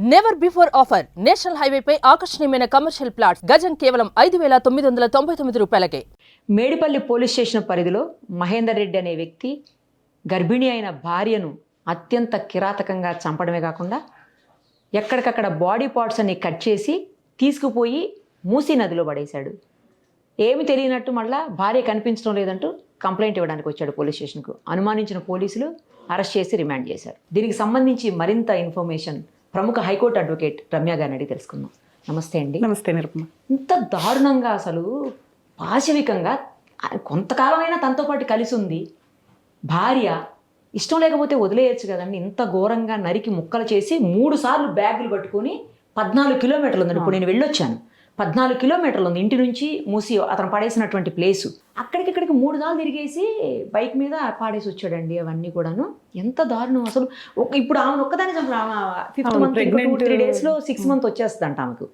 Never before offer national హైవేపై ఆకర్షణీయమైన commercial plots గజం కేవలం 5,999 రూపాయలకే. మేడిపల్లి పోలీస్ స్టేషన్ పరిధిలో మహేందర్ రెడ్డి అనే వ్యక్తి గర్భిణి అయిన భార్యను అత్యంత కిరాతకంగా చంపడమే కాకుండా ఎక్కడికక్కడ బాడీ పార్ట్స్ అన్ని కట్ చేసి తీసుకుపోయి మూసీ నదిలో పడేశాడు. ఏమి తెలియనట్టు మళ్ళా భార్య కనిపించడం లేదంటూ కంప్లైంట్ ఇవ్వడానికి వచ్చాడు పోలీస్ స్టేషన్కు. అనుమానించిన పోలీసులు అరెస్ట్ చేసి రిమాండ్ చేశారు. దీనికి సంబంధించి మరింత ఇన్ఫర్మేషన్ ప్రముఖ హైకోర్టు అడ్వకేట్ రమ్య గారిని అడిగి తెలుసుకుందాం. నమస్తే అండి. నమస్తే నిరుపమ. ఇంత దారుణంగా అసలు పాశవికంగా కొంతకాలమైనా తనతో పాటు కలిసి ఉంది భార్య, ఇష్టం లేకపోతే వదిలేయచ్చు కదండి. ఇంత ఘోరంగా నరికి ముక్కలు చేసి 3 సార్లు బ్యాగులు పట్టుకొని 14 కిలోమీటర్లు ఉందండి. ఇప్పుడు నేను వెళ్ళొచ్చాను. 14 కిలోమీటర్లు ఉంది ఇంటి నుంచి మూసి అతను పడేసినటువంటి ప్లేసు. అక్కడికిక్కడికి 3 సార్లు తిరిగేసి బైక్ మీద పాడేసి వచ్చాడండి. అవన్నీ కూడాను ఎంత దారుణం అసలు. ఇప్పుడు ఆమెను ఒక్కదాన్ని 5th మంత్ 3 డేస్లో 6th మంత్ వచ్చేస్తుందంట ఆమెకు.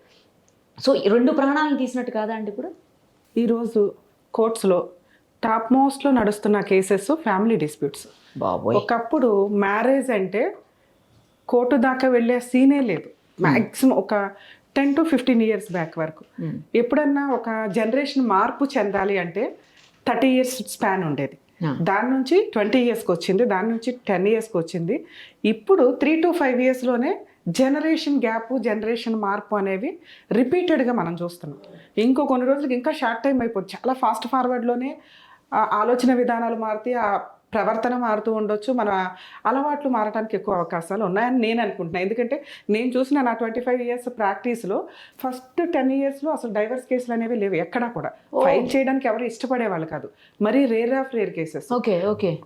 సో 2 ప్రాణాలను తీసినట్టు కాదా అండి ఇప్పుడు? ఈరోజు కోర్ట్స్లో టాప్ మోస్ట్లో నడుస్తున్న కేసెస్ ఫ్యామిలీ డిస్ప్యూట్స్. ఒకప్పుడు మ్యారేజ్ అంటే కోర్టు దాకా వెళ్ళే సీనే లేదు. మ్యాక్సిమం ఒక 10 to 15 years బ్యాక్ వరకు. ఎప్పుడన్నా ఒక జనరేషన్ మార్పు చెందాలి అంటే 30 years స్పాన్ ఉండేది. దాని నుంచి 20 yearsకి వచ్చింది, దాని నుంచి 10 yearsకి వచ్చింది. ఇప్పుడు 3 to 5 yearsలోనే జనరేషన్ గ్యాప్, జనరేషన్ మార్పు అనేవి రిపీటెడ్గా మనం చూస్తున్నాం. ఇంకో కొన్ని రోజులకి ఇంకా షార్ట్ టైం అయిపోతుంది. చాలా ఫాస్ట్ ఫార్వర్డ్లోనే ఆలోచన విధానాలు మారుతాయి, ఆ ప్రవర్తన మారుతూ ఉండొచ్చు, మన అలవాట్లు మారడానికి ఎక్కువ అవకాశాలు ఉన్నాయని నేను అనుకుంటున్నాను. ఎందుకంటే నేను చూసిన నా 25 years ప్రాక్టీస్లో ఫస్ట్ 10 yearsలో అసలు డైవర్స్ కేసులు అనేవి లేవు. ఎక్కడా కూడా ఫైల్ చేయడానికి ఎవరు ఇష్టపడే వాళ్ళు కాదు. మరీ రేర్ కేసెస్.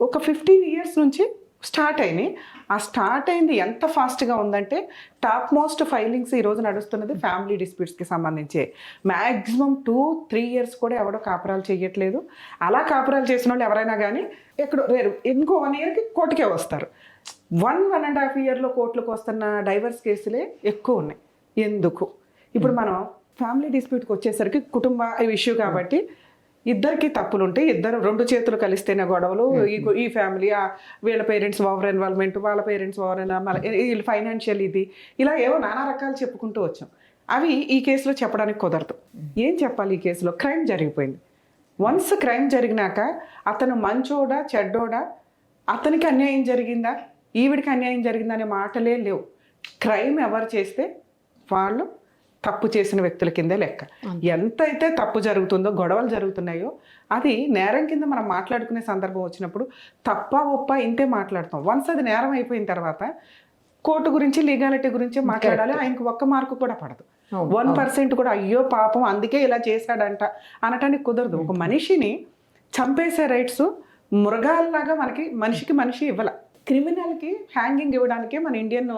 ఒక 15 years నుంచి స్టార్ట్ అయినాయి. ఆ స్టార్ట్ అయింది ఎంత ఫాస్ట్గా ఉందంటే టాప్ మోస్ట్ ఫైలింగ్స్ ఈరోజు నడుస్తున్నది ఫ్యామిలీ డిస్ప్యూట్స్కి సంబంధించి. మ్యాక్సిమం 2-3 years కూడా ఎవడో కాపురాలు చేయట్లేదు. అలా కాపురాలు చేసిన వాళ్ళు ఎవరైనా కానీ ఎక్కడో రేరు, ఇంకో 1 yearకి కోర్టుకే వస్తారు. 1.5 yearలో కోర్టులకు వస్తున్న డైవర్స్ కేసులే ఎక్కువ ఉన్నాయి. ఎందుకు? ఇప్పుడు మనం ఫ్యామిలీ డిస్ప్యూట్కి వచ్చేసరికి కుటుంబ ఇష్యూ కాబట్టి ఇద్దరికి తప్పులు ఉంటాయి. 2 చేతులు కలిస్తేనే గొడవలు. ఈ ఫ్యామిలీ, వీళ్ళ పేరెంట్స్ ఓవర్ ఇన్వాల్వ్మెంట్, వాళ్ళ పేరెంట్స్ ఓవర్ వీళ్ళు ఫైనాన్షియల్, ఇది ఇలా ఏవో నానా రకాలు చెప్పుకుంటూ వచ్చాం. అవి ఈ కేసులో చెప్పడానికి కుదరదు. ఏం చెప్పాలి? ఈ కేసులో క్రైమ్ జరిగిపోయింది. వన్స్ క్రైమ్ జరిగినాక అతను మంచోడా చెడ్డోడా, అతనికి అన్యాయం జరిగిందా ఈవిడికి అన్యాయం జరిగిందా అనే మాటలే లేవు. క్రైమ్ ఎవరు చేస్తే వాళ్ళు తప్పు చేసిన వ్యక్తుల కిందే లెక్క. ఎంతైతే తప్పు జరుగుతుందో, గొడవలు జరుగుతున్నాయో అది నేరం కింద మనం మాట్లాడుకునే సందర్భం వచ్చినప్పుడు తప్ప ఒప్ప ఇంతే మాట్లాడతాం. వన్స్ అది నేరం అయిపోయిన తర్వాత కోర్టు గురించి, లీగాలిటీ గురించి మాట్లాడాలి. ఆయనకు 1 మార్కు కూడా పడదు. 1% కూడా అయ్యో పాపం అందుకే ఇలా చేశాడంట అనటానికి కుదరదు. ఒక మనిషిని చంపేసే రైట్స్ మృగాల్లాగా మనిషికి మనిషి ఇవ్వాల. క్రిమినల్కి హ్యాంగింగ్ ఇవ్వడానికే మన ఇండియన్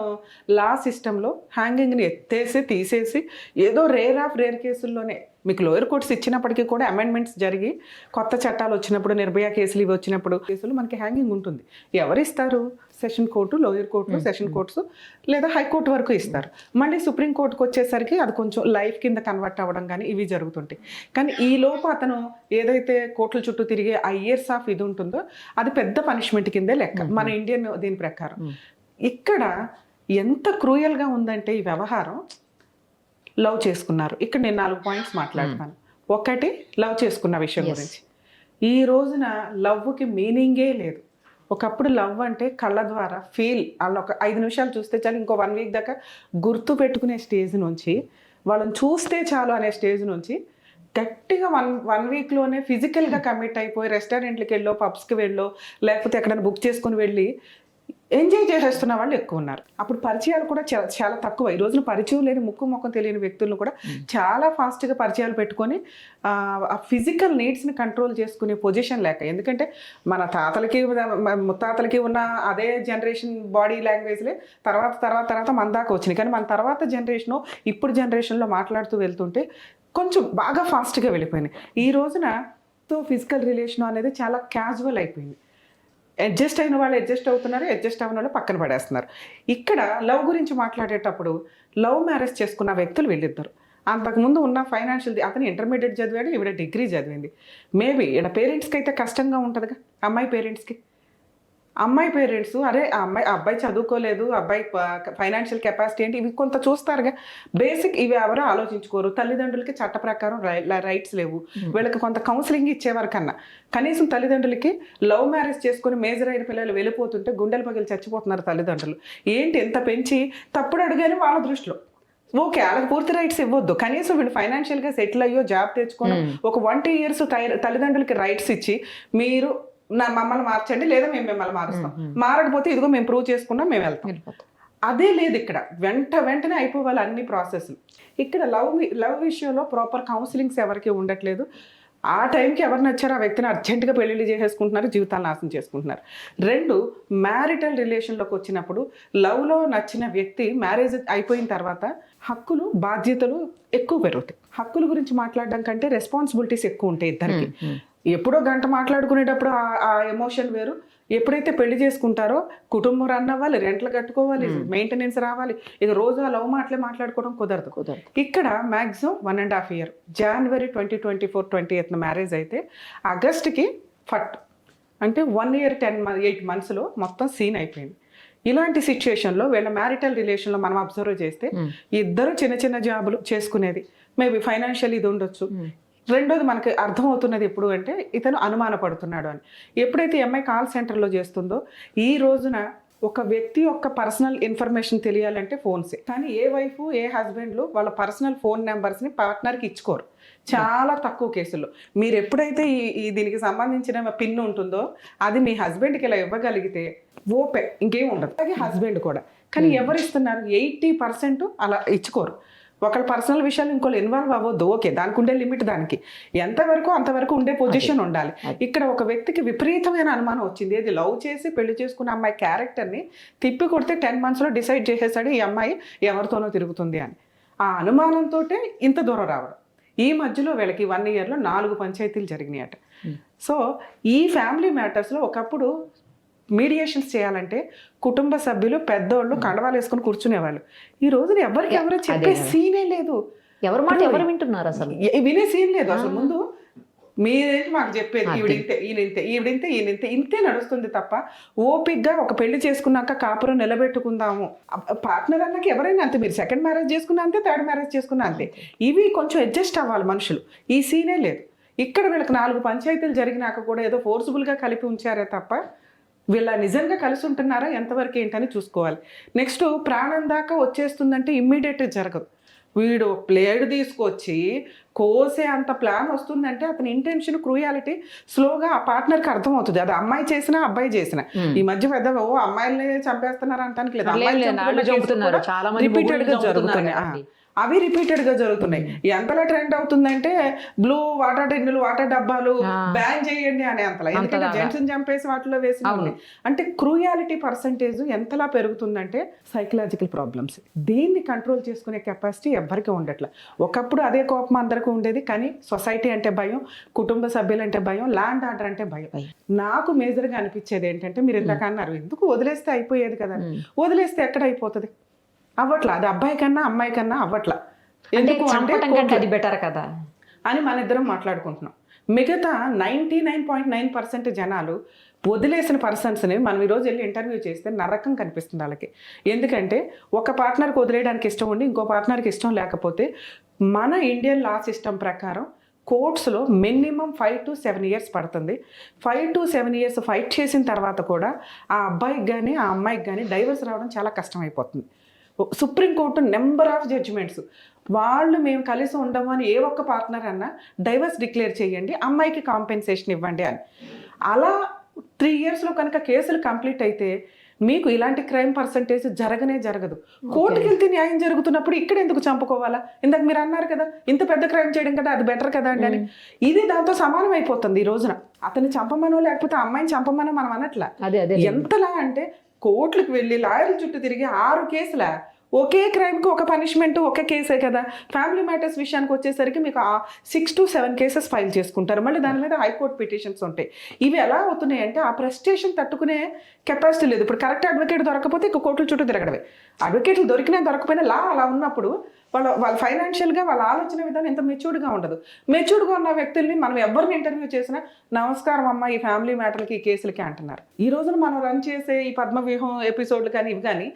లా సిస్టంలో హ్యాంగింగ్ని ఎత్తేసి తీసేసి ఏదో రేర్ కేసుల్లోనే మీకు లోయర్ కోర్ట్స్ ఇచ్చినప్పటికీ కూడా అమెండ్మెంట్స్ జరిగి కొత్త చట్టాలు వచ్చినప్పుడు, నిర్భయ కేసులు ఇవి వచ్చినప్పుడు కేసులు మనకి హ్యాంగింగ్ ఉంటుంది. ఎవరిస్తారు? Session court, lower court, session courts లేదా హైకోర్టు వరకు ఇస్తారు. మళ్ళీ సుప్రీంకోర్టుకు వచ్చేసరికి అది కొంచెం లైఫ్ కింద కన్వర్ట్ అవ్వడం కానీ ఇవి జరుగుతుంటాయి. కానీ ఈ లోపు అతను ఏదైతే కోర్టుల చుట్టూ తిరిగే ఆ ఇయర్స్ ఆఫ్ ఇది ఉంటుందో అది పెద్ద పనిష్మెంట్ కిందే లెక్క మన ఇండియన్ దీని ప్రకారం. ఇక్కడ ఎంత క్రూయల్గా ఉందంటే ఈ వ్యవహారం. లవ్ చేసుకున్నారు. ఇక్కడ నేను 4 points మాట్లాడతాను. ఒకటి, లవ్ చేసుకున్న విషయం గురించి. ఈ రోజున లవ్కి మీనింగే లేదు. ఒకప్పుడు లవ్ అంటే కళ్ళ ద్వారా వాళ్ళు ఒక 5 నిమిషాలు చూస్తే చాలు, ఇంకో 1 week దాకా గుర్తు పెట్టుకునే స్టేజ్ నుంచి, వాళ్ళని చూస్తే చాలు అనే స్టేజ్ నుంచి గట్టిగా 1 weekలోనే ఫిజికల్గా కమిట్ అయిపోయి రెస్టారెంట్లకి వెళ్ళో, పబ్స్కి వెళ్ళో, లేకపోతే ఎక్కడైనా బుక్ చేసుకుని వెళ్ళి ఎంజాయ్ చేసేస్తున్న వాళ్ళు ఎక్కువ ఉన్నారు. అప్పుడు పరిచయాలు కూడా చాలా తక్కువ. ఈ రోజున పరిచయం లేని, ముఖం తెలియని వ్యక్తులను కూడా చాలా ఫాస్ట్గా పరిచయాలు పెట్టుకొని ఆ ఫిజికల్ నీడ్స్ని కంట్రోల్ చేసుకునే పొజిషన్ లేక. ఎందుకంటే మన తాతలకి ముత్తాతలకి ఉన్న అదే జనరేషన్ బాడీ లాంగ్వేజ్లే తర్వాత మన దాకా వచ్చినాయి. కానీ మన తర్వాత జనరేషను, ఇప్పుడు జనరేషన్లో మాట్లాడుతూ వెళ్తుంటే కొంచెం బాగా ఫాస్ట్గా వెళ్ళిపోయినాయి. ఈ రోజున ఫిజికల్ రిలేషన్ అనేది చాలా క్యాజువల్ అయిపోయింది. అడ్జస్ట్ అయిన వాళ్ళు అడ్జస్ట్ అవుతున్నారు, అడ్జస్ట్ అయిన వాళ్ళు పక్కన పడేస్తున్నారు. ఇక్కడ లవ్ గురించి మాట్లాడేటప్పుడు లవ్ మ్యారేజ్ చేసుకున్న వ్యక్తులు వీళ్ళిద్దరు. అంతకుముందు ఉన్న ఫైనాన్షియల్, అతను ఇంటర్మీడియట్ చదివాడు, ఈవిడ డిగ్రీ చదివింది. మేబీ ఈడ పేరెంట్స్కి అయితే కష్టంగా ఉంటుందిగా, అమ్మాయి పేరెంట్స్కి. అమ్మాయి పేరెంట్స్ అరే ఆ అబ్బాయి చదువుకోలేదు, అబ్బాయి ఫైనాన్షియల్ కెపాసిటీ ఏంటి, ఇవి కొంత చూస్తారుగా. బేసిక్ ఇవి ఎవరో ఆలోచించుకోరు. తల్లిదండ్రులకి చట్ట ప్రకారం రైట్స్ లేవు. వీళ్ళకి కొంత కౌన్సిలింగ్ ఇచ్చేవారు కన్నా కనీసం తల్లిదండ్రులకి లవ్ మ్యారేజ్ చేసుకుని మేజర్ అయిన పిల్లలు వెళ్ళిపోతుంటే గుండెలు పగిలి చచ్చిపోతున్నారు తల్లిదండ్రులు. ఏంటి ఎంత పెంచి తప్పుడు అడుగానే వాళ్ళ దృష్టిలో. ఓకే, వాళ్ళకి పూర్తి రైట్స్ ఇవ్వద్దు, కనీసం వీళ్ళు ఫైనాన్షియల్గా సెటిల్ అయ్యో జాబ్ తెచ్చుకొని ఒక 1-2 years తల్లిదండ్రులకి రైట్స్ ఇచ్చి మీరు మమ్మల్ని మార్చండి, లేదా మేము మిమ్మల్ని మారుస్తాం, మారకపోతే ఇదిగో మేము ప్రూవ్ చేసుకున్నాం మేము వెళ్తాం. అదే లేదు ఇక్కడ. వెంటనే అయిపోవాలి అన్ని ప్రాసెస్లు. ఇక్కడ లవ్ విషయంలో ప్రాపర్ కౌన్సిలింగ్స్ ఎవరికి ఉండట్లేదు. ఆ టైంకి ఎవరు నచ్చారో ఆ వ్యక్తిని అర్జెంటుగా పెళ్లిళ్ళు చేసేసుకుంటున్నారు, జీవితాలు నాశనం చేసుకుంటున్నారు. 2, మ్యారిటల్ రిలేషన్లోకి వచ్చినప్పుడు లవ్లో నచ్చిన వ్యక్తి మ్యారేజ్ అయిపోయిన తర్వాత హక్కులు బాధ్యతలు ఎక్కువ పెరుగుతాయి. హక్కుల గురించి మాట్లాడడం కంటే రెస్పాన్సిబిలిటీస్ ఎక్కువ ఉంటాయి ఇద్దరికి. ఎప్పుడో గంట మాట్లాడుకునేటప్పుడు ఆ ఎమోషన్ వేరు. ఎప్పుడైతే పెళ్లి చేసుకుంటారో కుటుంబం రన్ అవ్వాలి, రెంట్లు కట్టుకోవాలి, మెయింటెనెన్స్ రావాలి. ఇక రోజు ఆ లవ్ మాట్లాడుకోవడం కుదరదు. ఇక్కడ maximum 1.5 year, January 2024 28th marriage అయితే ఆగస్ట్కి ఫట్ అంటే 1 year 8 monthsలో మొత్తం సీన్ అయిపోయింది. ఇలాంటి సిచ్యుయేషన్లో వీళ్ళ మ్యారిటల్ రిలేషన్లో మనం అబ్జర్వ్ చేస్తే ఇద్దరు చిన్న జాబులు చేసుకునేది, మేబీ ఫైనాన్షియల్ ఇది ఉండొచ్చు. రెండోది మనకి అర్థమవుతున్నది ఎప్పుడు అంటే ఇతను అనుమానపడుతున్నాడు అని. ఎప్పుడైతే ఎంఐ కాల్ సెంటర్లో చేస్తుందో ఈ రోజున ఒక వ్యక్తి యొక్క పర్సనల్ ఇన్ఫర్మేషన్ తెలియాలంటే ఫోన్సే. కానీ ఏ వైఫ్ ఏ హస్బెండ్లు వాళ్ళ పర్సనల్ ఫోన్ నెంబర్స్ని పార్ట్నర్కి ఇచ్చుకోరు. చాలా తక్కువ కేసుల్లో. మీరు ఎప్పుడైతే ఈ దీనికి సంబంధించిన పిన్ ఉంటుందో అది మీ హస్బెండ్కి ఇలా ఇవ్వగలిగితే ఓపే, ఇంకేం ఉండదు. అలాగే హస్బెండ్ కూడా. కానీ ఎవరు ఇస్తున్నారు? 80% అలా ఇచ్చుకోరు. ఒకళ్ళ పర్సనల్ విషయాలు ఇంకోళ్ళు ఇన్వాల్వ్ అవ్వద్దు. ఓకే, దానికి ఉండే లిమిట్ దానికి ఎంతవరకు అంతవరకు ఉండే పొజిషన్ ఉండాలి. ఇక్కడ ఒక వ్యక్తికి విపరీతమైన అనుమానం వచ్చింది. ఏది లవ్ చేసి పెళ్లి చేసుకున్న అమ్మాయి క్యారెక్టర్ని తిప్పి కొడితే 10 monthsలో డిసైడ్ చేసేసాడు ఈ అమ్మాయి ఎవరితోనో తిరుగుతుంది అని. ఆ అనుమానంతో ఇంత దూరం రావడం. ఈ మధ్యలో వీళ్ళకి 1 yearలో 4 పంచాయతీలు జరిగినాయట. సో ఈ ఫ్యామిలీ మ్యాటర్స్లో ఒకప్పుడు మీడియేషన్స్ చేయాలంటే కుటుంబ సభ్యులు పెద్దోళ్ళు కండవాలు వేసుకొని కూర్చునేవాళ్ళు. ఈ రోజున ఎవరికి ఎవరో చెప్పే సీనే లేదు. ఎవరి మాట ఎవరు వింటున్నారు? అసలు వినే సీన్ లేదు. అసలు ముందు మీరేంటి మాకు చెప్పేది, ఈవిడింతే ఈవిడింతే ఇంతే నడుస్తుంది తప్ప ఓపిక్గా ఒక పెళ్లి చేసుకున్నాక కాపురం నిలబెట్టుకుందాము. పార్ట్నర్ అన్నాక ఎవరైనా అంతే. మీరు సెకండ్ మ్యారేజ్ చేసుకున్నా అంతే, థర్డ్ మ్యారేజ్ చేసుకున్నా అంతే. ఇవి కొంచెం అడ్జస్ట్ అవ్వాలి మనుషులు. ఈ సీనే లేదు. ఇక్కడ వీళ్ళకి 4 పంచాయతీలు జరిగినాక కూడా ఏదో ఫోర్స్ఫుల్గా కలిపి ఉంచారే తప్ప వీళ్ళ నిజంగా కలిసి ఉంటున్నారా ఎంతవరకు ఏంటని చూసుకోవాలి. నెక్స్ట్ ప్రాణం దాకా వచ్చేస్తుందంటే ఇమ్మీడియట్గా జరగదు. వీడు ప్లేడ్ తీసుకొచ్చి కోసే అంత ప్లాన్ వస్తుందంటే అతని ఇంటెన్షన్ క్రూయాలిటీ స్లోగా ఆ పార్ట్నర్కి అర్థమవుతుంది. అది అమ్మాయి చేసినా అబ్బాయి చేసినా. ఈ మధ్య పెద్ద అమ్మాయిల్ని చంపేస్తున్నారు అంటానికి లేదు, రిపీటెడ్గా జరుగుతున్నాయి. అవి రిపీటెడ్గా జరుగుతున్నాయి. ఎంతలా ట్రెండ్ అవుతుందంటే బ్లూ వాటర్ టిన్నులు, వాటర్ డబ్బాలు బ్యాన్ చేయండి అనే అంతలా. ఎందుకంటే జెంట్స్ని చంపేసి వాటిలో వేసి అంటే క్రూయాలిటీ పర్సంటేజ్ ఎంతలా పెరుగుతుందంటే సైకలాజికల్ ప్రాబ్లమ్స్. దీన్ని కంట్రోల్ చేసుకునే కెపాసిటీ ఎవ్వరికీ ఉండట్లా. ఒకప్పుడు అదే కోపం అందరికీ ఉండేది. కానీ సొసైటీ అంటే భయం, కుటుంబ సభ్యులు అంటే భయం, ల్యాండ్ ఆర్డర్ అంటే భయం. నాకు మేజర్గా అనిపించేది ఏంటంటే మీరు ఇందాక అన్నారు ఎందుకు వదిలేస్తే అయిపోయేది కదా. వదిలేస్తే ఎక్కడ అయిపోతుంది? అవ్వట్లా. అది అబ్బాయి కన్నా అమ్మాయి కన్నా అవ్వట్లా. ఎందుకు అంటే అది బెటర్ కదా అని మన ఇద్దరం మాట్లాడుకుంటున్నాం. మిగతా 99.9% జనాలు వదిలేసిన పర్సన్స్ని మనం ఈరోజు వెళ్ళి ఇంటర్వ్యూ చేస్తే నరకం కనిపిస్తుంది వాళ్ళకి. ఎందుకంటే ఒక పార్ట్నర్కి వదిలేయడానికి ఇష్టం ఉండి ఇంకో పార్ట్నర్కి ఇష్టం లేకపోతే మన ఇండియన్ లా సిస్టమ్ ప్రకారం కోర్ట్స్లో మినిమం 5 to 7 years పడుతుంది. 5 to 7 years ఫైట్ చేసిన తర్వాత కూడా ఆ అబ్బాయికి కానీ ఆ అమ్మాయికి కానీ డైవర్స్ రావడం చాలా కష్టమైపోతుంది. సుప్రీంకోర్టు నెంబర్ ఆఫ్ జడ్జిమెంట్స్ వాళ్ళు మేము కలిసి ఉండము అని ఏ ఒక్క పార్ట్నర్ అన్నా డైవర్స్ డిక్లేర్ చేయండి, అమ్మాయికి కాంపెన్సేషన్ ఇవ్వండి అని. అలా 3 yearsలో కనుక కేసులు కంప్లీట్ అయితే మీకు ఇలాంటి క్రైమ్ పర్సంటేజ్ జరగదు. కోర్టుకి వెళ్తే న్యాయం జరుగుతున్నప్పుడు ఇక్కడ ఎందుకు చంపుకోవాలా? ఇందాక మీరు అన్నారు కదా ఇంత పెద్ద క్రైమ్ చేయడం కదా అది బెటర్ కదా అండి అని. ఇది దాంతో సమానం అయిపోతుంది ఈ రోజున. అతన్ని చంపమనో లేకపోతే అమ్మాయిని చంపమనో మనం అనట్లా. ఎంతలా అంటే కోర్టులకు వెళ్ళి లాయర్ల చుట్టూ తిరిగి 6 కేసుల ఒకే క్రైమ్కి ఒక పనిష్మెంట్ ఒకే కేసే కదా. ఫ్యామిలీ మ్యాటర్స్ విషయానికి వచ్చేసరికి మీకు 6 to 7 కేసెస్ ఫైల్ చేసుకుంటారు. మళ్ళీ దాని మీద హైకోర్టు పిటిషన్స్ ఉంటాయి. ఇవి ఎలా అవుతున్నాయి అంటే ఆ ప్రెస్టేషన్ తట్టుకునే కెపాసిటీ లేదు. ఇప్పుడు కరెక్ట్ అడ్వకేట్ దొరకపోతే ఇక కోర్టుల చుట్టూ తిరగడమే. అడ్వకేట్లు దొరికినా దొరకపోయినా లా అలా ఉన్నప్పుడు వాళ్ళ ఫైనాన్షియల్గా వాళ్ళ ఆలోచన విధానం ఎంత మెచ్యూర్డ్గా ఉండదు. మెచ్యూర్డ్గా ఉన్న వ్యక్తుల్ని మనం ఎవరిని ఇంటర్వ్యూ చేసినా నమస్కారం అమ్మ ఈ ఫ్యామిలీ మ్యాటర్లకి ఈ కేసులకి అంటున్నారు. ఈ రోజున మనం రన్ చేసే ఈ పద్మవ్యూహం ఎపిసోడ్లు కానీ ఇవి కానీ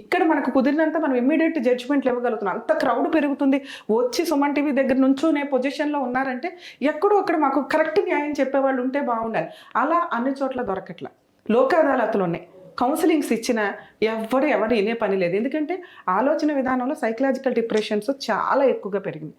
ఇక్కడ మనకు కుదిరినంత మనం ఇమ్మీడియట్ జడ్జిమెంట్లు ఇవ్వగలుగుతున్నాం. అంత క్రౌడ్ పెరుగుతుంది, వచ్చి సుమన్ టీవీ దగ్గర నుంచోనే పొజిషన్లో ఉన్నారంటే ఎక్కడో అక్కడ మాకు కరెక్ట్ న్యాయం చెప్పేవాళ్ళు ఉంటే బాగుండాలి. అలా అన్ని చోట్ల దొరకట్ల. లోక్ అదాలతులు ఉన్నాయి, కౌన్సిలింగ్స్ ఇచ్చిన ఎవరు వినే పని లేదు. ఎందుకంటే ఆలోచన విధానంలో సైకలాజికల్ డిప్రెషన్స్ చాలా ఎక్కువగా పెరిగింది.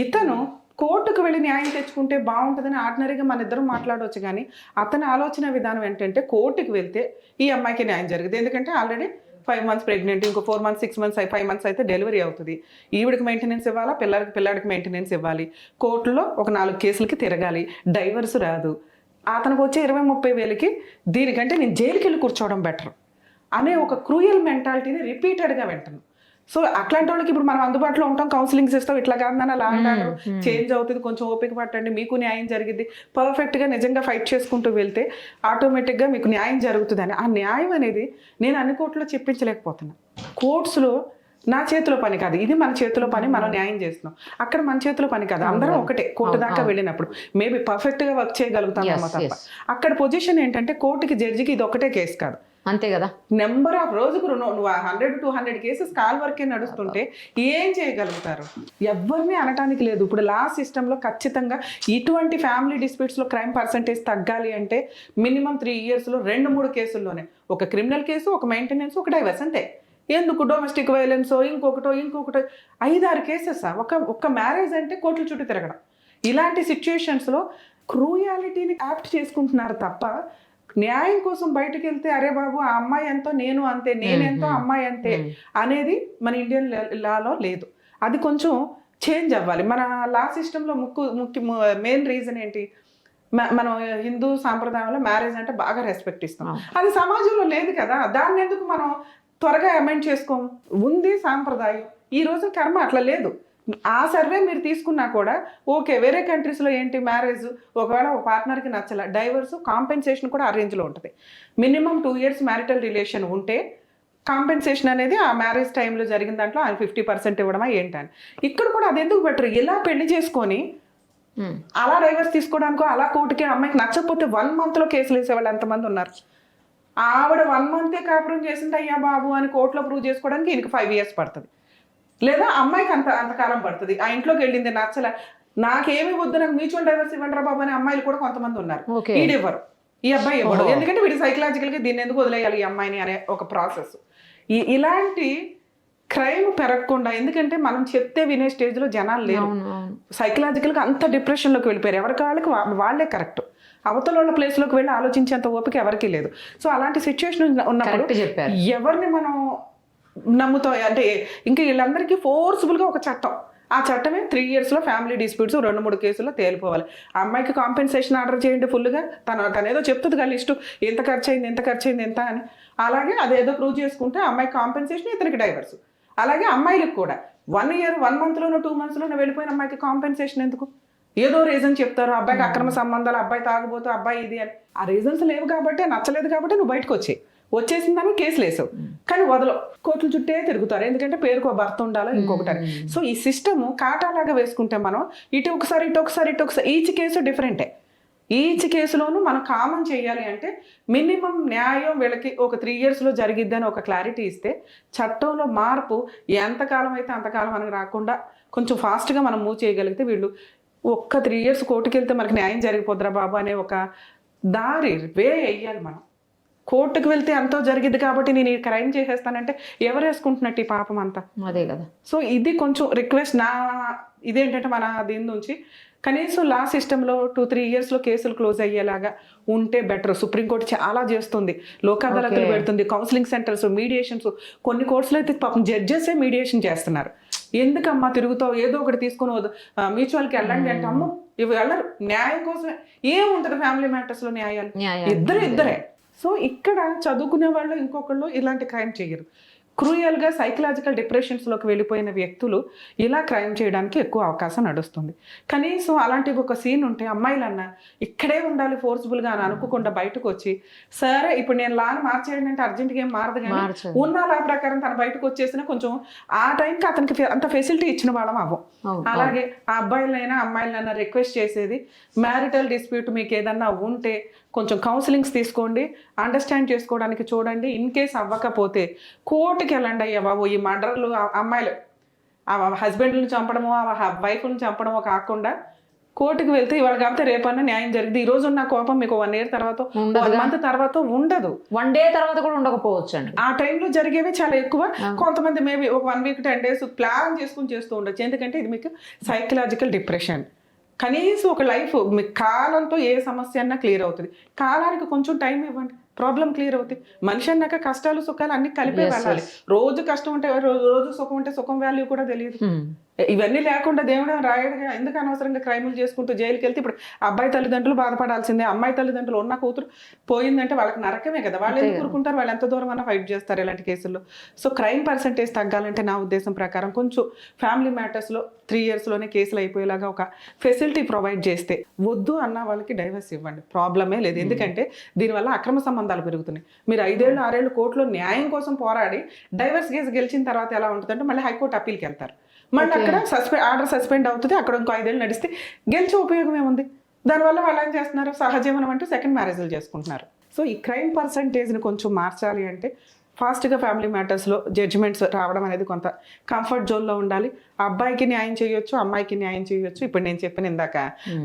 ఇతను కోర్టుకు వెళ్ళి న్యాయం తెచ్చుకుంటే బాగుంటుందని ఆర్డినరీగా మన ఇద్దరం మాట్లాడవచ్చు, కానీ అతని ఆలోచన విధానం ఏంటంటే కోర్టుకు వెళ్తే ఈ అమ్మాయికి న్యాయం జరిగింది. ఎందుకంటే ఆల్రెడీ 5 months ప్రెగ్నెంట్, ఇంకో 4 months 6 months 5 months అయితే డెలివరీ అవుతుంది. ఈవిడికి మెయింటెనెన్స్ ఇవ్వాలా, పిల్లాడికి మెయింటెనెన్స్ ఇవ్వాలి, కోర్టులో ఒక 4 కేసులకి తిరగాలి, డైవర్స్ రాదు, అతనికి వచ్చే 20-30 వేలకి దీనికంటే నేను జైలుకి వెళ్ళి కూర్చోవడం బెటర్ అనే ఒక క్రూయల్ మెంటాలిటీని రిపీటెడ్గా వింటాను. సో అట్లాంటి వాళ్ళకి ఇప్పుడు మనం అందుబాటులో ఉంటాం, కౌన్సిలింగ్స్ ఇస్తాం, ఇట్లా కాదన్న లా అంటారు, చేంజ్ అవుతుంది, కొంచెం ఓపిక పట్టండి, మీకు న్యాయం జరిగింది, పర్ఫెక్ట్గా నిజంగా ఫైట్ చేసుకుంటూ వెళ్తే ఆటోమేటిక్గా మీకు న్యాయం జరుగుతుందని. ఆ న్యాయం అనేది నేను అన్ని కోర్టులో చెప్పించలేకపోతున్నా. కోర్ట్స్లో నా చేతిలో పని కాదు, ఇది మన చేతిలో పని, మనం న్యాయం చేస్తున్నాం. అక్కడ మన చేతిలో పని కాదు, అందరం ఒకటే. కోర్టు దాకా వెళ్ళినప్పుడు మేబీ పర్ఫెక్ట్గా వర్క్ చేయగలుగుతామేమో తప్ప అక్కడ పొజిషన్ ఏంటంటే కోర్టుకి జడ్జికి ఇది ఒకటే కేసు కాదు, అంతే కదా, నెంబర్ ఆఫ్ రోజుకు నువ్వు 100-200 కేసెస్ కాల్ వరకే నడుస్తుంటే ఏం చేయగలుగుతారు? ఎవరిని అనటానికి లేదు. ఇప్పుడు లా సిస్టంలో ఖచ్చితంగా ఇటువంటి ఫ్యామిలీ డిస్ప్యూట్స్లో క్రైమ్ పర్సంటేజ్ తగ్గాలి అంటే మినిమం 3 yearsలో 2-3 కేసుల్లోనే ఒక క్రిమినల్ కేసు, ఒక మెయింటెనెన్స్, ఒక డైవర్స్, అంతే. ఎందుకు డొమెస్టిక్ వైలెన్సో ఇంకొకటో 5-6 కేసెస్ ఒక్క మ్యారేజ్ అంటే కోర్టుల చుట్టూ తిరగడం. ఇలాంటి సిచ్యుయేషన్స్లో క్రూయాలిటీని యాప్ట్ చేసుకుంటున్నారు తప్ప న్యాయం కోసం బయటకు వెళ్తే అరే బాబు ఆ అమ్మాయి ఎంతో నేను అంతే, నేనెంతో అమ్మాయి అంతే అనేది మన ఇండియన్ లాలో లేదు. అది కొంచెం చేంజ్ అవ్వాలి. మన లా సిస్టంలో మెయిన్ రీజన్ ఏంటి? మనం హిందూ సాంప్రదాయంలో మ్యారేజ్ అంటే బాగా రెస్పెక్ట్ ఇస్తాం, అది సమాజంలో లేదు కదా. దాన్ని ఎందుకు మనం త్వరగా అమెండ్ చేసుకోము? ఉంది సాంప్రదాయం, ఈ రోజు కర్మ అట్లా లేదు. ఆ సర్వే మీరు తీసుకున్నా కూడా ఓకే, వేరే కంట్రీస్లో ఏంటి మ్యారేజ్ ఒకవేళ ఒక పార్ట్నర్కి నచ్చల డైవర్స్, కాంపెన్సేషన్ కూడా ఆ రేంజ్లో ఉంటుంది. మినిమం 2 years మ్యారిటల్ రిలేషన్ ఉంటే కాంపెన్సేషన్ అనేది ఆ మ్యారేజ్ టైంలో జరిగిన దాంట్లో ఆయన 50% ఇవ్వడమా ఏంటని. ఇక్కడ కూడా అది ఎందుకు బెటర్? ఇలా పెళ్లి చేసుకొని అలా డైవర్స్ తీసుకోవడానికో, అలా కోర్టుకి అమ్మాయికి నచ్చకపోతే 1 monthలో కేసులు వేసేవాళ్ళు ఎంతమంది ఉన్నారు? ఆవిడ 1 month కాపురం చేసింది అయ్యా బాబు అని కోర్టులో ప్రూవ్ చేసుకోవడానికి ఈయనకి 5 years పడుతుంది, లేదా అమ్మాయికి అంతకాలం పడుతుంది. ఆ ఇంట్లోకి వెళ్ళింది నచ్చలే, నాకేమి వద్దు, నాకు మ్యూచువల్ డైవర్స్ ఇవ్వండి రా బాబు అని అమ్మాయిలు కూడా కొంతమంది ఉన్నారు. ఈడెవ్వరు, ఈ అబ్బాయి ఇవ్వడు, ఎందుకంటే వీడి సైకలాజికల్గా దీన్ని ఎందుకు వదిలేయాలి ఈ అమ్మాయిని అనే ఒక ప్రాసెస్. ఇలాంటి క్రైమ్ పెరగకుండా, ఎందుకంటే మనం చెప్తే వినే స్టేజ్లో జనాలు లేరు. సైకలాజికల్గా అంత డిప్రెషన్లోకి వెళ్ళిపోయారు. ఎవరికి వాళ్ళే కరెక్ట్, అవతల వాళ్ళ ప్లేస్లోకి వెళ్ళి ఆలోచించేంత ఓపిక ఎవరికీ లేదు. సో అలాంటి సిచ్యువేషన్ ఉన్నప్పుడు ఎవరిని మనం నమ్ముతాం అంటే ఇంకా వీళ్ళందరికీ ఫోర్స్ఫుల్గా ఒక చట్టం, ఆ చట్టమే 3 yearsలో ఫ్యామిలీ డిస్ప్యూట్స్ 2-3 కేసుల్లో తేలిపోవాలి. ఆ అమ్మాయికి కాంపెన్సేషన్ ఆర్డర్ చేయండి ఫుల్గా, తను ఏదో చెప్తుంది కదా లిస్టు, ఎంత ఖర్చు అయింది ఎంత అని. అలాగే అదేదో ప్రూవ్ చేసుకుంటే అమ్మాయికి కాంపెన్సేషన్, ఇతనికి డైవర్స్. అలాగే అమ్మాయిలకు కూడా 1 year 1 monthలోనో 2 monthsలోనో వెళ్ళిపోయిన అమ్మాయికి కాంపెన్సేషన్ ఎందుకు? ఏదో రీజన్ చెప్తారు, అబ్బాయికి అక్రమ సంబంధాలు, అబ్బాయి తాగుబోతూ, అబ్బాయి ఇది అని. ఆ రీజన్స్ లేవు కాబట్టి, నచ్చలేదు కాబట్టి నువ్వు బయటకు వచ్చేసిందని కేసులు వేసావు, కానీ వదలవు, కోర్టుల చుట్టే తిరుగుతారు. ఎందుకంటే పేరుకో భర్త ఉండాలో ఇంకొకటి. సో ఈ సిస్టమ్ కాటాలాగా వేసుకుంటే మనం ఇటు ఒకసారి ఈచ్ కేసు డిఫరెంటే. ఈచ్ కేసులోనూ మనం కామన్ చేయాలి అంటే మినిమం న్యాయం వీళ్ళకి ఒక 3 yearsలో జరిగిద్దని ఒక క్లారిటీ ఇస్తే, చట్టంలో మార్పు ఎంతకాలం అయితే అంతకాలం అని రాకుండా కొంచెం ఫాస్ట్గా మనం మూవ్ చేయగలిగితే, వీళ్ళు ఒక్క 3 years కోర్టుకి వెళ్తే మనకి న్యాయం జరిగిపోద్దురా బాబు అనే ఒక వే వేయాలి. మనం కోర్టుకు వెళ్తే ఎంతో జరిగింది కాబట్టి నేను ఈ క్రైమ్ చేసేస్తానంటే ఎవరు వేసుకుంటున్నట్టు ఈ పాపం అంతా? అదే కదా. సో ఇది కొంచెం రిక్వెస్ట్ ఇదేంటంటే మన దీని నుంచి కనీసం లా సిస్టంలో 2-3 yearsలో కేసులు క్లోజ్ అయ్యేలాగా ఉంటే బెటర్. సుప్రీంకోర్టు చాలా చేస్తుంది, లోక్ అదాలతులు పెడుతుంది, కౌన్సిలింగ్ సెంటర్స్, మీడియేషన్స్. కొన్ని కోర్సులో అయితే పాపం జడ్జెసే మీడియేషన్ చేస్తున్నారు. ఎందుకమ్మా తిరుగుతావు, ఏదో ఒకటి తీసుకుని మ్యూచువల్కి వెళ్ళండి అంటే అమ్మ ఇవి వెళ్ళరు. న్యాయం కోసమే ఏముంటుంది ఫ్యామిలీ మ్యాటర్స్లో న్యాయాలు? ఇద్దరే. సో ఇక్కడ చదువుకునే వాళ్ళు ఇంకొకళ్ళు ఇలాంటి క్రైమ్ చేయరు. క్రూయల్గా సైకలాజికల్ డిప్రెషన్స్లోకి వెళ్ళిపోయిన వ్యక్తులు ఇలా క్రైమ్ చేయడానికి ఎక్కువ అవకాశం నడుస్తుంది. కనీసం అలాంటి ఒక సీన్ ఉంటే అమ్మాయిలన్నా ఇక్కడే ఉండాలి ఫోర్స్ఫుల్గా అని అనుకోకుండా బయటకు వచ్చి, సరే ఇప్పుడు నేను లాని మార్చేయండి అంటే అర్జెంట్గా ఏం మారదు, కానీ ఉన్న లా ప్రకారం తన బయటకు వచ్చేసిన కొంచెం ఆ టైంకి అతనికి అంత ఫెసిలిటీ ఇచ్చిన వాళ్ళం అవ్వం. అలాగే ఆ అబ్బాయిలైనా అమ్మాయిలైనా రిక్వెస్ట్ చేసేది, మ్యారిటల్ డిస్ప్యూట్ మీకు ఏదన్నా ఉంటే కొంచెం కౌన్సిలింగ్స్ తీసుకోండి, అండర్స్టాండ్ చేసుకోవడానికి చూడండి. ఇన్ కేస్ అవ్వకపోతే కోర్టుకి వెళ్ళండి అయ్యా బాబు. ఈ మర్డర్లు అమ్మాయిలు ఆ హస్బెండ్లను చంపడమో ఆ వైఫ్ని చంపడమో కాకుండా కోర్టుకు వెళ్తే ఇవాళ కాకపోతే రేపన్నా న్యాయం జరిగింది. ఈ రోజు ఉన్న కోపం మీకు 1 year తర్వాత 1 month తర్వాత ఉండదు, 1 day తర్వాత కూడా ఉండకపోవచ్చు అండి. ఆ టైంలో జరిగేవి చాలా ఎక్కువ. కొంతమంది మేబీ ఒక 1 week 10 days ప్లాన్ చేసుకుని చేస్తూ ఉండొచ్చు. ఎందుకంటే ఇది మీకు సైకలాజికల్ డిప్రెషన్. కనీసం ఒక లైఫ్ మీకు కాలంతో ఏ సమస్య అన్నా క్లియర్ అవుతుంది. కాలానికి కొంచెం టైం ఇవ్వండి, ప్రాబ్లం క్లియర్ అవుతుంది. మనిషి అన్నాక కష్టాలు సుఖాలు అన్ని కలిపే వెళ్ళాలి. రోజు కష్టం ఉంటే రోజు సుఖం ఉంటే సుఖం వాల్యూ కూడా తెలియదు. ఇవన్నీ లేకుండా దేవుడు రాయడుగా ఎందుకు అనవసరంగా క్రైములు చేసుకుంటూ జైలుకి వెళ్తే ఇప్పుడు అబ్బాయి తల్లిదండ్రులు బాధపడాల్సిందే. అమ్మాయి తల్లిదండ్రులు ఉన్న కూతురు పోయిందంటే వాళ్ళకి నరకమే కదా. వాళ్ళు ఎందుకు ఊరుకుంటారు? వాళ్ళు ఎంత దూరం అన్నా ఫైట్ చేస్తారు ఇలాంటి కేసుల్లో. సో క్రైమ్ పర్సంటేజ్ తగ్గాలంటే నా ఉద్దేశం ప్రకారం కొంచెం ఫ్యామిలీ మ్యాటర్స్లో 3 yearsలోనే కేసులు అయిపోయేలాగా ఒక ఫెసిలిటీ ప్రొవైడ్ చేస్తే, వద్దు అన్న వాళ్ళకి డైవర్స్ ఇవ్వండి, ప్రాబ్లమే లేదు. ఎందుకంటే దీనివల్ల అక్రమ సంబంధాలు పెరుగుతున్నాయి. మీరు 5 ఏళ్ళు 6 ఏళ్ళు కోర్టులో న్యాయం కోసం పోరాడి డైవర్స్ కేసు గెలిచిన తర్వాత ఎలా ఉంటుందంటే మళ్ళీ హైకోర్టు అప్పీల్కి వెళ్తారు. మళ్ళీ అక్కడ ఆర్డర్ సస్పెండ్ అవుతుంది. అక్కడ ఇంకో 5 ఏళ్ళు నడిస్తే గెలిచే ఉపయోగం ఏముంది? దానివల్ల వాళ్ళు ఏం చేస్తున్నారు? సహజీవనం అంటూ సెకండ్ మ్యారేజ్లు చేసుకుంటున్నారు. సో ఈ క్రైమ్ పర్సంటేజ్ని కొంచెం మార్చాలి అంటే ఫాస్ట్గా ఫ్యామిలీ మ్యాటర్స్లో జడ్జిమెంట్స్ రావడం అనేది కొంత కంఫర్ట్ జోన్లో ఉండాలి. అబ్బాయికి న్యాయం చేయొచ్చు, అమ్మాయికి న్యాయం చేయొచ్చు. ఇప్పుడు నేను చెప్పిన ఇందాక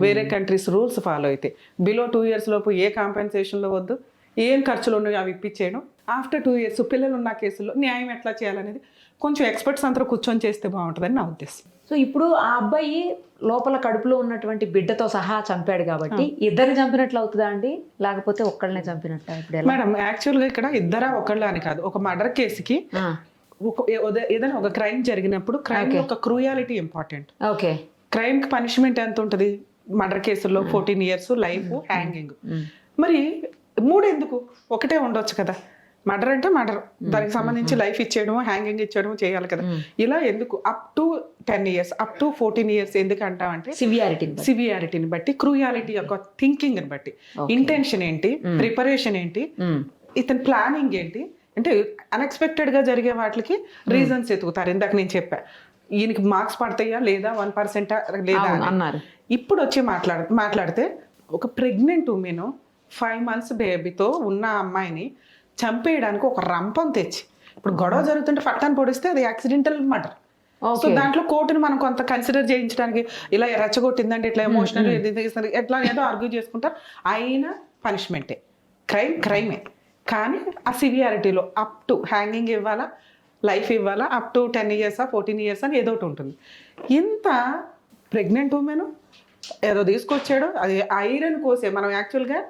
వేరే కంట్రీస్ రూల్స్ ఫాలో అయితే బిలో 2 years లోపు ఏ కాంపెన్సేషన్లో వద్దు, ఏం ఖర్చులు ఉన్నాయో అవి ఇప్పించేయడం. ఆఫ్టర్ 2 years పిల్లలు ఉన్న కేసుల్లో న్యాయం ఎట్లా చేయాలనేది కొంచెం ఎక్స్పర్ట్స్ అందరూ కూర్చొని చేస్తే బాగుంటుందని నా ఉద్దేశం. సో ఇప్పుడు ఆ అబ్బాయి లోపల కడుపులో ఉన్నటువంటి బిడ్డతో సహా చంపాడు కాబట్టి ఇద్దరిని చంపినట్లు అవుతుందా అండి, లేకపోతే ఒక్కళ్ళనే చంపినట్టు? ఇప్పుడు మేడం యాక్చువల్గా ఇక్కడ ఇద్దరా ఒకళ్ళ అని కాదు. ఒక మర్డర్ కేసుకి ఏదైనా ఒక క్రైమ్ జరిగినప్పుడు క్రైమ్ యొక్క క్రూయాలిటీ ఇంపార్టెంట్. ఓకే, క్రైమ్ కి పనిష్మెంట్ ఎంత ఉంటుంది? మర్డర్ కేసుల్లో 14 years, లైఫ్, హ్యాంగింగ్. మరి 3 ఎందుకు? ఒకటే ఉండొచ్చు కదా. మర్డర్ అంటే మర్డర్, దానికి సంబంధించి లైఫ్ ఇచ్చేయడము, హ్యాంగింగ్ ఇచ్చేయడము చేయాలి కదా. ఇలా ఎందుకు up to 10 years, up to 14 years ఎందుకు అంటామంటే సివియారిటీని బట్టి, క్రూయాలిటీ యొక్క థింకింగ్ ని బట్టి, ఇంటెన్షన్ ఏంటి, ప్రిపరేషన్ ఏంటి, ఇతని ప్లానింగ్ ఏంటి అంటే అన్ఎక్స్పెక్టెడ్ గా జరిగే వాటికి రీజన్స్ ఎతుకుతారు. ఇందాక నేను చెప్పా, ఈయనకి మార్క్స్ పడతాయా లేదా, 1% లేదా అన్నారు. ఇప్పుడు వచ్చి మాట్లాడితే ఒక ప్రెగ్నెంట్ ఉమెన్ 5 months బేబీతో ఉన్న అమ్మాయిని చంపేయడానికి ఒక రంపం తెచ్చి, ఇప్పుడు గొడవ జరుగుతుంటే పట్టాన్ని పొడిస్తే అది యాక్సిడెంటల్ మర్డర్. సో దాంట్లో కోర్టుని మనం కొంత కన్సిడర్ చేయించడానికి ఇలా రెచ్చగొట్టిందంటే ఇట్లా ఎమోషనల్ ఎట్లా ఏదో ఆర్గ్యూ చేసుకుంటారు. అయినా పనిష్మెంటే, క్రైమే. కానీ ఆ సివియారిటీలో అప్ టు హ్యాంగింగ్ ఇవ్వాలా, లైఫ్ ఇవ్వాలా, అప్ టు 10 years 14 years అని ఏదో ఒకటి ఉంటుంది. ఇంత ప్రెగ్నెంట్ ఉమెన్ ఏదో తీసుకొచ్చాడు, అది ఐరన్ కోసే. మనం యాక్చువల్గా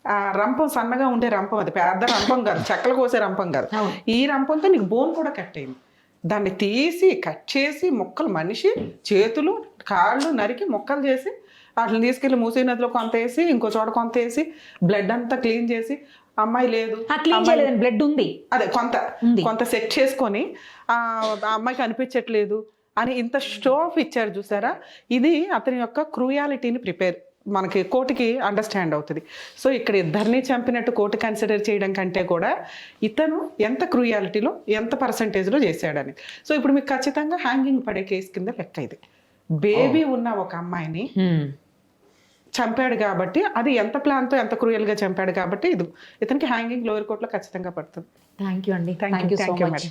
ఆ రంపం సన్నగా ఉండే రంపం, అది పెద్ద రంపం కాదు, చెక్కలు కోసే రంపం కాదు. ఈ రంపంతో నీకు బోన్ కూడా కట్ అయింది. దాన్ని తీసి కట్ చేసి ముక్కలు, మనిషి చేతులు కాళ్ళు నరికి ముక్కలు చేసి వాటిని తీసుకెళ్ళి మూసీ నదిలో కొంత వేసి, ఇంకో చోట కొంత వేసి, బ్లడ్ అంతా క్లీన్ చేసి, అమ్మాయి లేదు బ్లడ్ ఉంది అదే కొంత సెట్ చేసుకొని ఆ అమ్మాయికి అనిపించట్లేదు అని ఇంత షో ఆఫ్ ఇచ్చారు చూసారా. ఇది అతని యొక్క క్రూయాలిటీని మనకి కోర్టుకి అండర్స్టాండ్ అవుతుంది. సో ఇక్కడ ఇద్దరిని చంపినట్టు కోర్టు కన్సిడర్ చేయడం కంటే కూడా ఇతను ఎంత క్రూయాలిటీలో ఎంత పర్సంటేజ్లో చేశాడని. సో ఇప్పుడు మీకు ఖచ్చితంగా హ్యాంగింగ్ పడే కేసు కింద లెక్క ఇది. బేబీ ఉన్న ఒక అమ్మాయిని చంపాడు కాబట్టి, అది ఎంత ప్లాన్తో ఎంత క్రూయల్గా చంపాడు కాబట్టి ఇతనికి హ్యాంగింగ్ లోయర్ కోర్టులో ఖచ్చితంగా పడుతుంది. థ్యాంక్ యూ అండి, థ్యాంక్ యూ సో మచ్.